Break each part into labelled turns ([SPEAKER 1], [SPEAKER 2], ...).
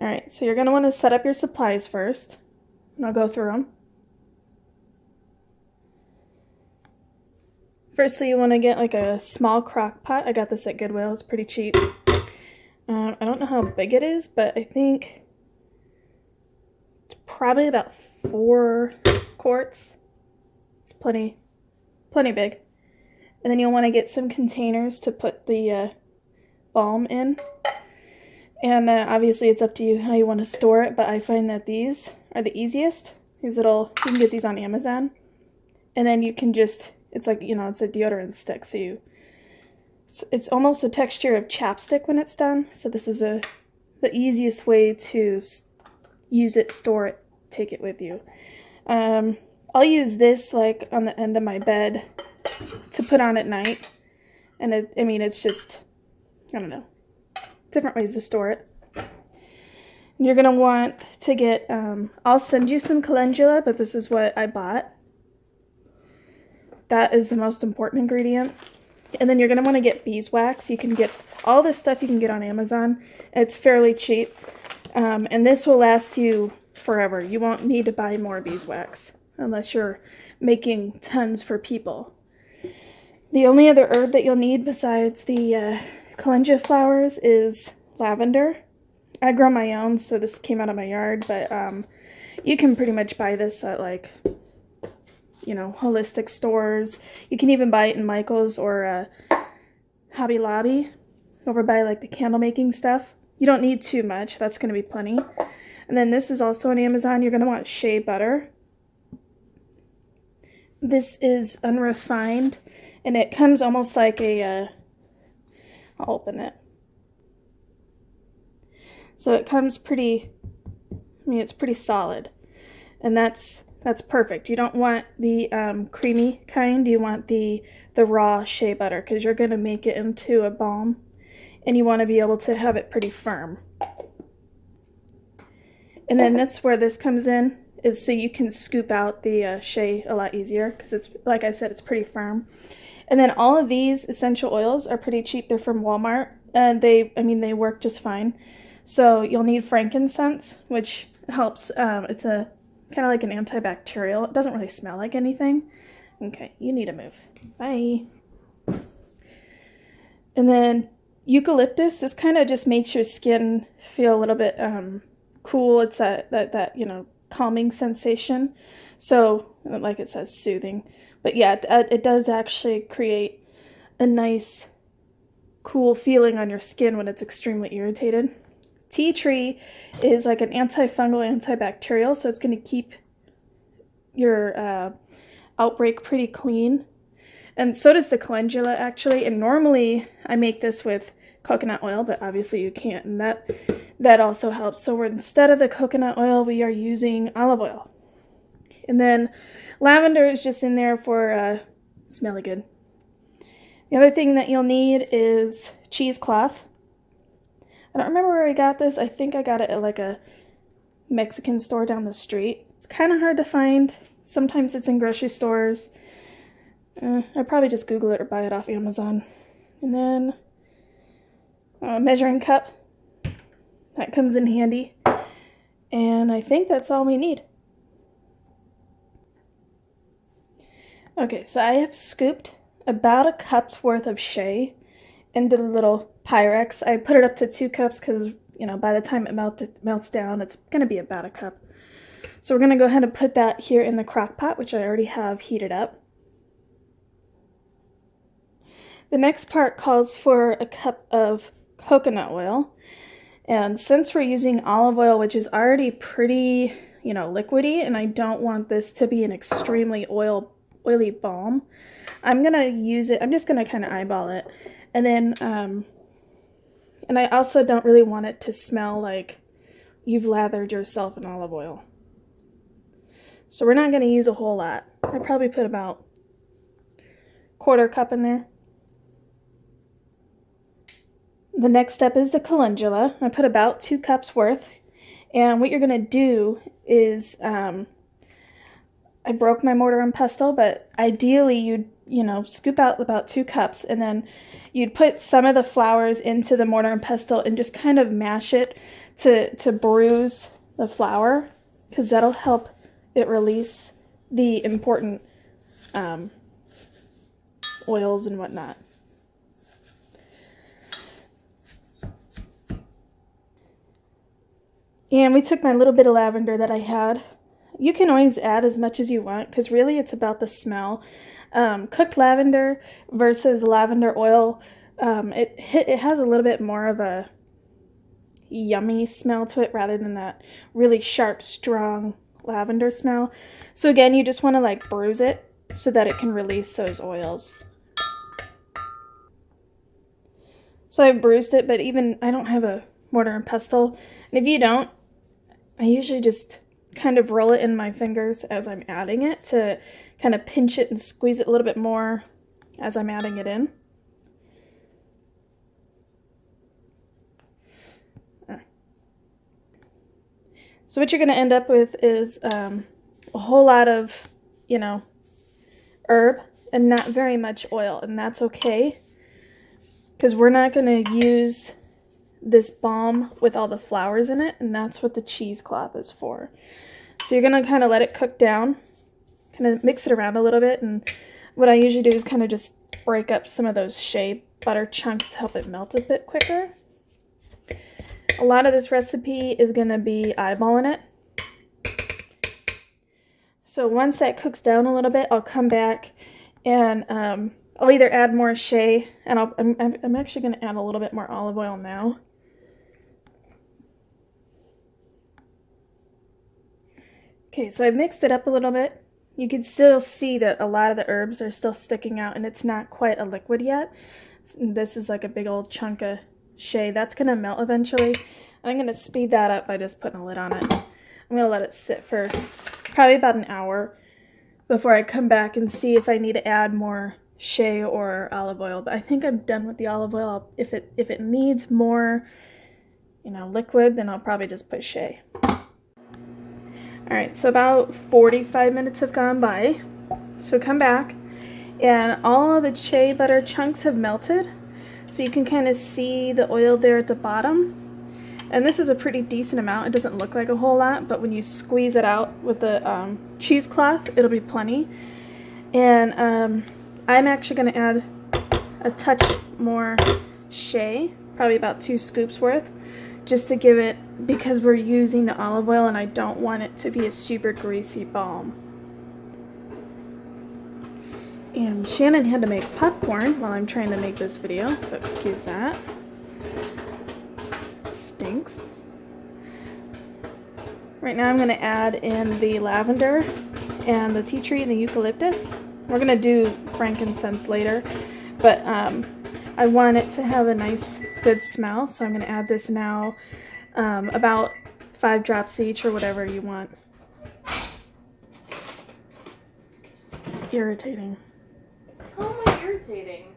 [SPEAKER 1] Alright, so you're going to want to set up your supplies first, and I'll go through them. Firstly, you want to get like a small crock pot. I got this at Goodwill, it's pretty cheap. I don't know how big it is, but I think it's probably about 4 quarts. It's plenty big. And then you'll want to get some containers to put the balm in. And obviously it's up to you how you want to store it, but I find that these are the easiest. You can get these on Amazon. And then you can just, it's like, you know, it's a deodorant stick, so it's almost the texture of chapstick when it's done. So this is the easiest way to use it, store it, take it with you. I'll use this like on the end of my bed to put on at night. And it's just, I don't know, different ways to store it. You're going to want to get, I'll send you some calendula, but this is what I bought. That is the most important ingredient. And then you're going to want to get beeswax. You can get all this stuff you can get on Amazon. It's fairly cheap. And this will last you forever. You won't need to buy more beeswax unless you're making tons for people. The only other herb that you'll need besides the calendula flowers is lavender. I grow my own, so this came out of my yard, but you can pretty much buy this at, like, you know, holistic stores. You can even buy it in Michael's or Hobby Lobby over by like the candle making stuff. You don't need too much. That's going to be plenty. And then this is also on Amazon. You're going to want shea butter. This is unrefined, and it comes almost like a, I'll open it. So it comes pretty, it's pretty solid, and that's perfect. You don't want the creamy kind. You want the raw shea butter, because you're going to make it into a balm, and you want to be able to have it pretty firm. And then that's where this comes in, is so you can scoop out the shea a lot easier, because it's, like I said, it's pretty firm. And then all of these essential oils are pretty cheap. They're from Walmart, and they work just fine. So you'll need frankincense, which helps. It's a kind of like an antibacterial. It doesn't really smell like anything. Okay, you need to move. Bye. And then eucalyptus. This kind of just makes your skin feel a little bit cool. It's that you know, calming sensation. So, like it says, soothing. But yeah, it does actually create a nice, cool feeling on your skin when it's extremely irritated. Tea tree is like an antifungal, antibacterial, so it's going to keep your outbreak pretty clean. And so does the calendula, actually. And normally I make this with coconut oil, but obviously you can't, and that also helps. So instead of the coconut oil, we are using olive oil. And then lavender is just in there for smelly good. The other thing that you'll need is cheesecloth. I don't remember where I got this. I think I got it at like a Mexican store down the street. It's kind of hard to find. Sometimes it's in grocery stores. I'd probably just Google it or buy it off Amazon. And then a measuring cup. That comes in handy. And I think that's all we need. Okay, so I have scooped about a cup's worth of shea into the little Pyrex. I put it up to 2 cups because, you know, by the time it melts down, it's going to be about a cup. So we're going to go ahead and put that here in the crock pot, which I already have heated up. The next part calls for a cup of coconut oil. And since we're using olive oil, which is already pretty, you know, liquidy, and I don't want this to be an extremely oily balm, I'm going to use it, I'm just going to kind of eyeball it. And then, and I also don't really want it to smell like you've lathered yourself in olive oil. So we're not going to use a whole lot. I probably put about 1/4 cup in there. The next step is the calendula. I put about 2 cups worth. And what you're going to do is, I broke my mortar and pestle, but ideally you'd you know, scoop out about 2 cups, and then you'd put some of the flours into the mortar and pestle and just kind of mash it to bruise the flour, because that'll help it release the important oils and whatnot. And we took my little bit of lavender that I had. You can always add as much as you want, because really it's about the smell. Cooked lavender versus lavender oil, it has a little bit more of a yummy smell to it rather than that really sharp, strong lavender smell. So again, you just want to like bruise it so that it can release those oils. So I bruised it, but even I don't have a mortar and pestle. And if you don't, I usually just kind of roll it in my fingers as I'm adding it to kind of pinch it and squeeze it a little bit more as I'm adding it in. So what you're going to end up with is a whole lot of, you know, herb and not very much oil, and that's okay, because we're not going to use this balm with all the flowers in it, and that's what the cheesecloth is for. So you're going to kind of let it cook down, kind of mix it around a little bit, and what I usually do is kind of just break up some of those shea butter chunks to help it melt a bit quicker. A lot of this recipe is going to be eyeballing it. So once that cooks down a little bit, I'll come back and I'll either add more shea, and I'm actually going to add a little bit more olive oil now. Okay, so I mixed it up a little bit. You can still see that a lot of the herbs are still sticking out, and it's not quite a liquid yet. This is like a big old chunk of shea. That's going to melt eventually. I'm going to speed that up by just putting a lid on it. I'm going to let it sit for probably about an hour before I come back and see if I need to add more shea or olive oil. But I think I'm done with the olive oil. If it needs more, you know, liquid, then I'll probably just put shea. Alright, so about 45 minutes have gone by. So come back, and all of the shea butter chunks have melted. So you can kind of see the oil there at the bottom. And this is a pretty decent amount. It doesn't look like a whole lot, but when you squeeze it out with the cheesecloth, it'll be plenty. And I'm actually going to add a touch more shea, probably about 2 scoops worth, just to give it, because we're using the olive oil and I don't want it to be a super greasy balm. And Shannon had to make popcorn while I'm trying to make this video, so excuse that. It stinks. Right now I'm going to add in the lavender and the tea tree and the eucalyptus. We're going to do frankincense later, but I want it to have a nice, good smell, so I'm going to add this now, about 5 drops each or whatever you want. Irritating.
[SPEAKER 2] How am I irritating?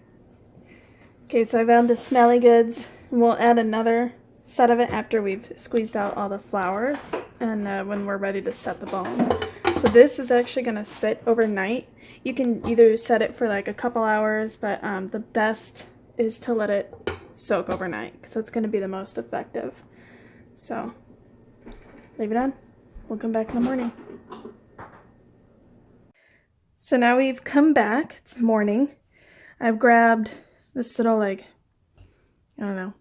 [SPEAKER 1] Okay, so I've added the smelly goods. We'll add another set of it after we've squeezed out all the flowers and when we're ready to set the balm. So this is actually going to sit overnight. You can either set it for like a couple hours, but the best is to let it soak overnight, because that's going to be the most effective. So leave it on. We'll come back in the morning. So now we've come back. It's morning. I've grabbed this little, like, I don't know,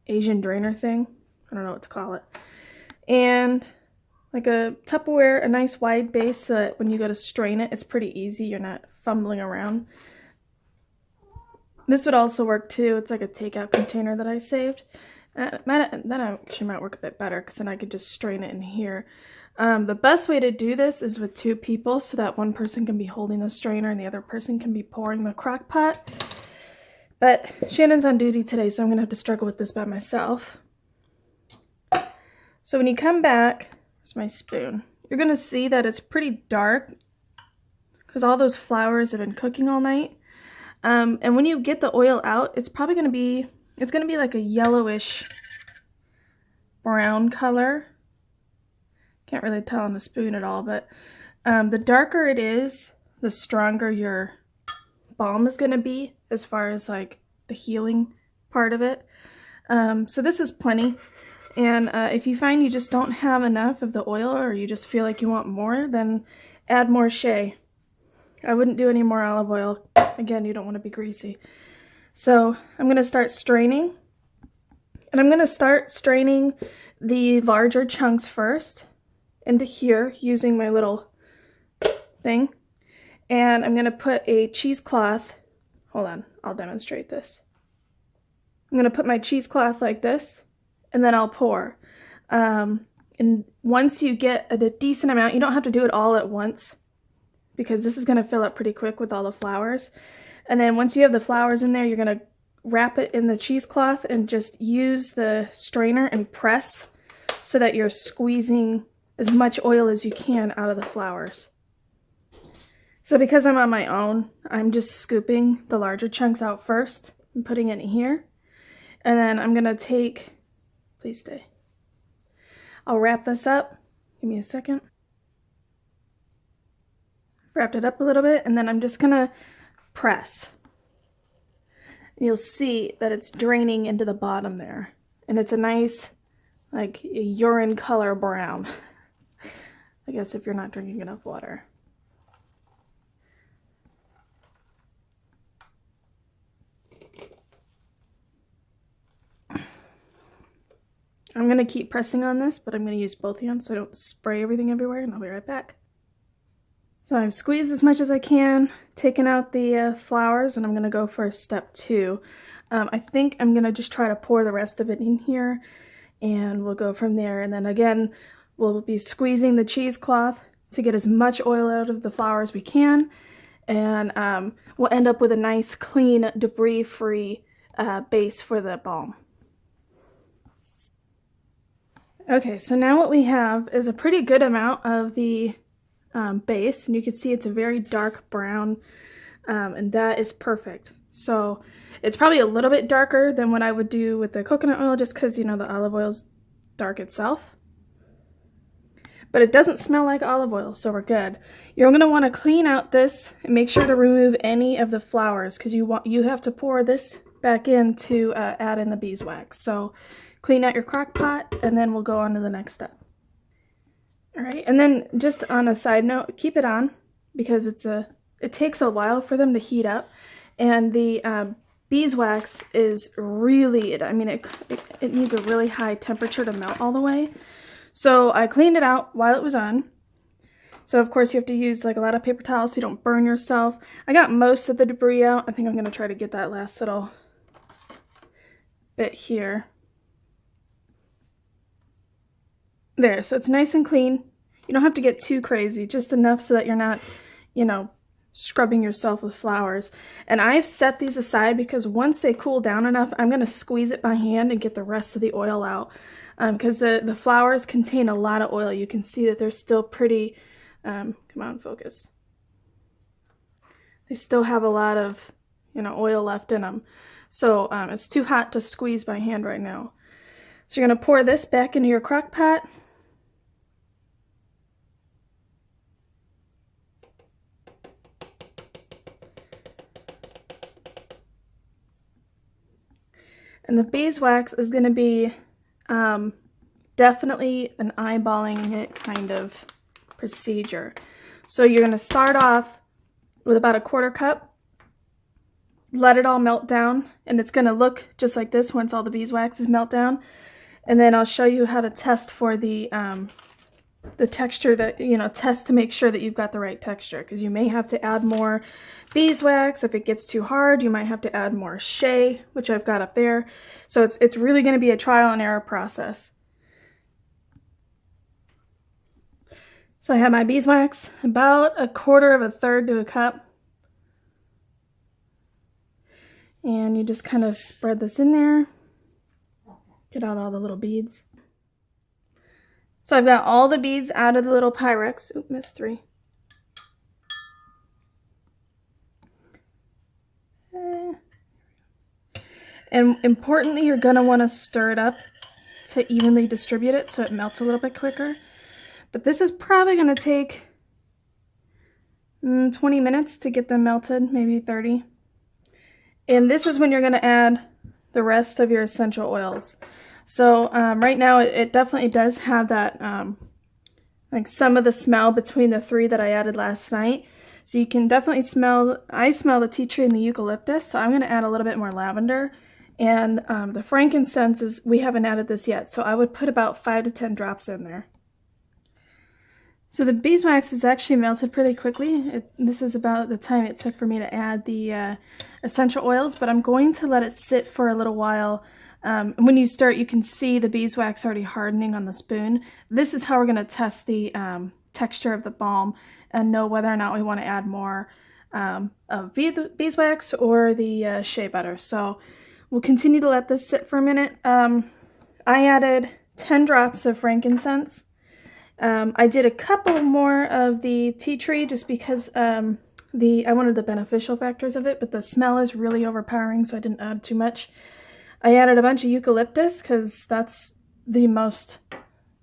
[SPEAKER 1] Asian drainer thing. I don't know what to call it. And like a Tupperware, a nice wide base, so that when you go to strain it, it's pretty easy. You're not fumbling around. This would also work too. It's like a takeout container that I saved. That actually might work a bit better, because then I could just strain it in here. The best way to do this is with 2 people, so that one person can be holding the strainer and the other person can be pouring the crock pot. But Shannon's on duty today, so I'm going to have to struggle with this by myself. So when you come back, where's my spoon? You're going to see that it's pretty dark, because all those flowers have been cooking all night. And when you get the oil out, it's probably going to be, it's going to be like a yellowish brown color. Can't really tell on the spoon at all, but the darker it is, the stronger your balm is going to be as far as like the healing part of it. So this is plenty. And if you find you just don't have enough of the oil, or you just feel like you want more, then add more shea. I wouldn't do any more olive oil. Again, you don't want to be greasy. So I'm going to start straining. And I'm going to start straining the larger chunks first into here using my little thing. And I'm going to put a cheesecloth. Hold on, I'll demonstrate this. I'm going to put my cheesecloth like this, and then I'll pour. And once you get a decent amount, you don't have to do it all at once, because this is going to fill up pretty quick with all the flowers. And then once you have the flowers in there, you're going to wrap it in the cheesecloth and just use the strainer and press so that you're squeezing as much oil as you can out of the flowers. So because I'm on my own, I'm just scooping the larger chunks out first and putting it in here. And then I'm going to take, please stay. I'll wrap this up. Give me a second. Wrapped it up a little bit, and then I'm just going to press. You'll see that it's draining into the bottom there. And it's a nice, like, urine color brown. I guess if you're not drinking enough water. I'm going to keep pressing on this, but I'm going to use both hands so I don't spray everything everywhere, and I'll be right back. So I've squeezed as much as I can, taken out the flowers, and I'm going to go for step 2. I think I'm going to just try to pour the rest of it in here, and we'll go from there. And then again, we'll be squeezing the cheesecloth to get as much oil out of the flower as we can, and we'll end up with a nice, clean, debris-free base for the balm. Okay, so now what we have is a pretty good amount of the base, and you can see it's a very dark brown, and that is perfect. So it's probably a little bit darker than what I would do with the coconut oil, just because, you know, the olive oil is dark itself. But it doesn't smell like olive oil, so we're good. You're going to want to clean out this and make sure to remove any of the flowers, because you have to pour this back in to add in the beeswax. So clean out your crock pot, and then we'll go on to the next step. All right, and then just on a side note, keep it on, because it takes a while for them to heat up, and the beeswax is really, I mean, it needs a really high temperature to melt all the way. So I cleaned it out while it was on. So of course you have to use like a lot of paper towels so you don't burn yourself. I got most of the debris out. I think I'm going to try to get that last little bit here. There, so it's nice and clean. You don't have to get too crazy, just enough so that you're not, you know, scrubbing yourself with flowers. And I've set these aside because once they cool down enough, I'm going to squeeze it by hand and get the rest of the oil out. Because the flowers contain a lot of oil. You can see that they're still pretty, come on, focus. They still have a lot of, you know, oil left in them. So it's too hot to squeeze by hand right now. So you're going to pour this back into your crock pot. And the beeswax is going to be definitely an eyeballing it kind of procedure. So you're going to start off with about a 1/4 cup, let it all melt down, and it's going to look just like this once all the beeswax is melt down. And then I'll show you how to test for the texture, that, you know, test to make sure that you've got the right texture, because you may have to add more beeswax. If it gets too hard, you might have to add more shea, which I've got up there. So it's really going to be a trial and error process. So I have my beeswax, about a 1/4 of a 1/3 to a cup. And you just kind of spread this in there. Get out all the little beads. So I've got all the beads out of the little Pyrex. Oop, missed 3. And importantly, you're going to want to stir it up to evenly distribute it so it melts a little bit quicker. But this is probably going to take 20 minutes to get them melted, maybe 30. And this is when you're going to add the rest of your essential oils. So right now it definitely does have that, like some of the smell between the 3 that I added last night. So you can definitely smell, I smell the tea tree and the eucalyptus, so I'm going to add a little bit more lavender. And the frankincense is, we haven't added this yet, so I would put about 5 to 10 drops in there. So the beeswax is actually melted pretty quickly. This is about the time it took for me to add the essential oils, but I'm going to let it sit for a little while. When you start, you can see the beeswax already hardening on the spoon. This is how we're going to test the texture of the balm and know whether or not we want to add more of beeswax or the shea butter. So we'll continue to let this sit for a minute. I added 10 drops of frankincense. I did a couple more of the tea tree just because I wanted the beneficial factors of it, but the smell is really overpowering, so I didn't add too much. I added a bunch of eucalyptus because that's the most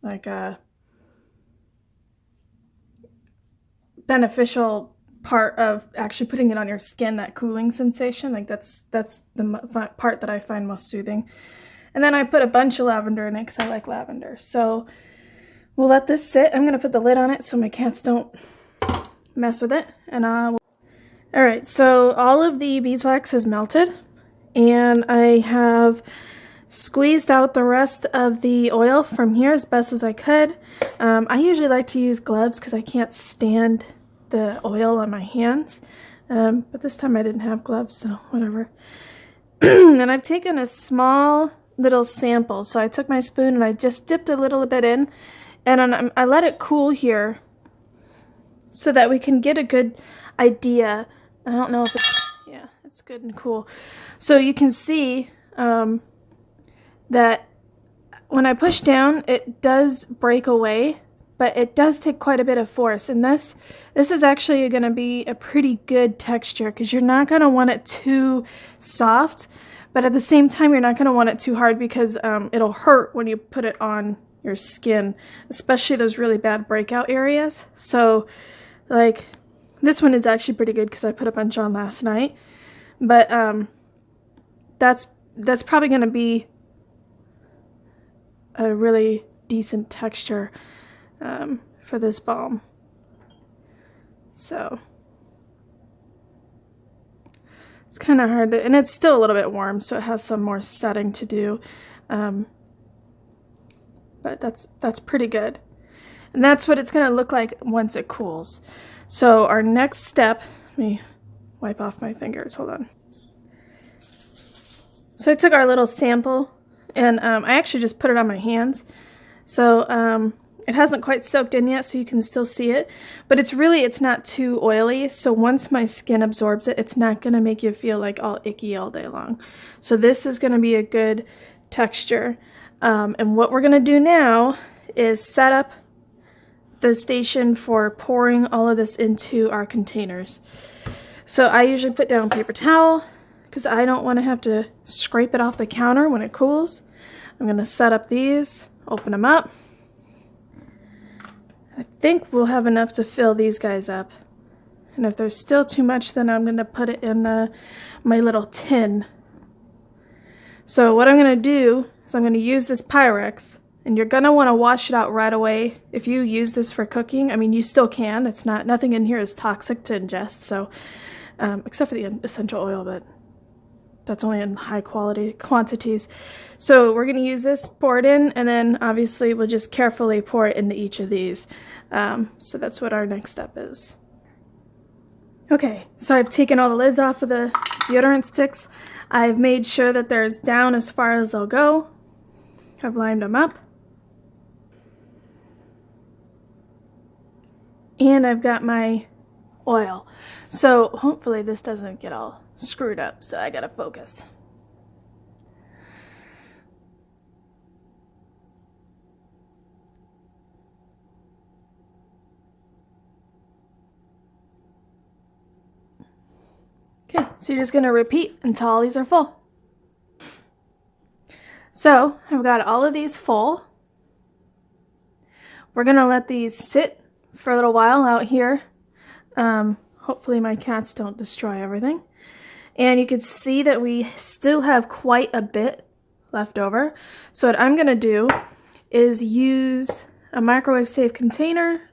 [SPEAKER 1] like beneficial part of actually putting it on your skin, that cooling sensation. Like that's the part that I find most soothing. And then I put a bunch of lavender in it because I like lavender. So we'll let this sit. I'm going to put the lid on it so my cats don't mess with it. And Alright, so all of the beeswax has melted, and I have squeezed out the rest of the oil from here as best as I could. I usually like to use gloves because I can't stand the oil on my hands, but this time I didn't have gloves, so whatever. And I've taken a small little sample, so I took my spoon and I just dipped a little bit in, and I let it cool here so that we can get a good idea. I don't know if it's, yeah, it's good and cool. So you can see that when I push down, it does break away, but it does take quite a bit of force. And this is actually going to be a pretty good texture because you're not going to want it too soft, but at the same time, you're not going to want it too hard because it'll hurt when you put it on your skin, especially those really bad breakout areas. So like this one is actually pretty good because I put a bunch on last night, but that's probably going to be a really decent texture for this balm. So it's kind of hard to, and it's still a little bit warm, so it has some more setting to do, but that's pretty good. And that's what it's going to look like once it cools. So our next step, let me wipe off my fingers, hold on. So I took our little sample and I actually just put it on my hands. So it hasn't quite soaked in yet, so you can still see it, but it's not too oily. So once my skin absorbs it, it's not going to make you feel like all icky all day long. So this is going to be a good texture. And what we're going to do now is set up the station for pouring all of this into our containers. So I usually put down a paper towel because I don't want to have to scrape it off the counter when it cools. I'm going to set up these, open them up. I think we'll have enough to fill these guys up. And if there's still too much, then I'm going to put it in my little tin. So what I'm going to do is I'm going to use this Pyrex. And you're going to want to wash it out right away. If you use this for cooking, I mean, you still can. It's not, nothing in here is toxic to ingest, so, except for the essential oil, but that's only in high quality quantities. So we're going to use this, pour it in, and then obviously we'll just carefully pour it into each of these. So that's what our next step is. Okay, so I've taken all the lids off of the deodorant sticks. I've made sure that they're down as far as they'll go. I've lined them up. And I've got my oil. So hopefully this doesn't get all screwed up, so I gotta focus. Okay, so you're just gonna repeat until all these are full. So I've got all of these full. We're gonna let these sit for a little while out here on Hopefully my cats don't destroy everything. And you can see that we still have quite a bit left over. So what I'm gonna do is use a microwave safe container,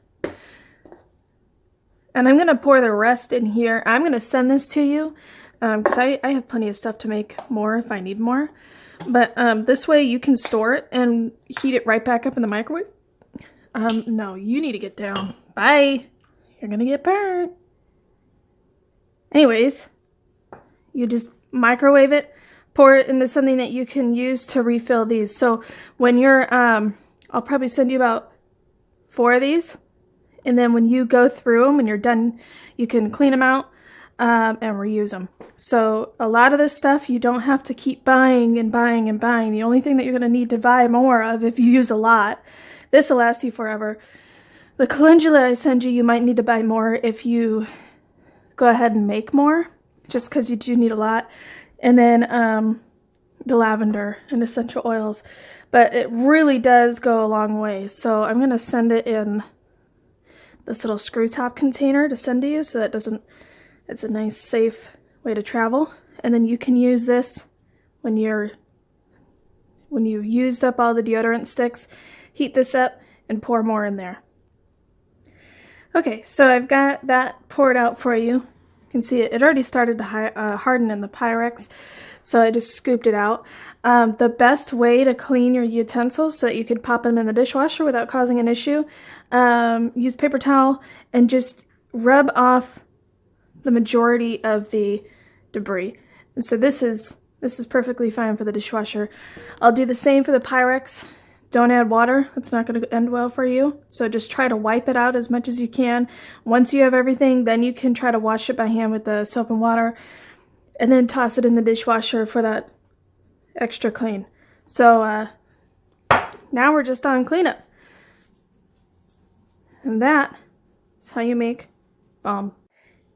[SPEAKER 1] and I'm gonna pour the rest in here. I'm gonna send this to you because I have plenty of stuff to make more if I need more. But this way you can store it and heat it right back up in the microwave. No, you need to get down. Bye. You're gonna get burned. Anyways, you just microwave it, pour it into something that you can use to refill these. So when you're, I'll probably send you about 4 of these. And then when you go through them and you're done, you can clean them out and reuse them. So a lot of this stuff you don't have to keep buying and buying and buying. The only thing that you're going to need to buy more of if you use a lot, this will last you forever. The calendula I send you, you might need to buy more if you go ahead and make more, just because you do need a lot. And then the lavender and essential oils. But it really does go a long way. So I'm going to send it in this little screw top container to send to you, so that doesn't, it's a nice safe way to travel. And then you can use this when you've used up all the deodorant sticks, heat this up and pour more in there. Okay, so I've got that poured out for you. You can see it already started to harden in the Pyrex, so I just scooped it out. The best way to clean your utensils so that you could pop them in the dishwasher without causing an issue, use paper towel and just rub off the majority of the debris. And so this is perfectly fine for the dishwasher. I'll do the same for the Pyrex. Don't add water. It's not going to end well for you. So just try to wipe it out as much as you can. Once you have everything, then you can try to wash it by hand with the soap and water, and then toss it in the dishwasher for that extra clean. So now we're just on cleanup. And that is how you make balm.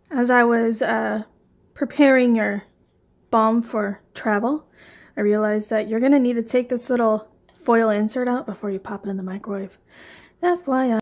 [SPEAKER 1] As I was preparing your balm for travel, I realized that you're going to need to take this little foil insert out before you pop it in the microwave. FYI.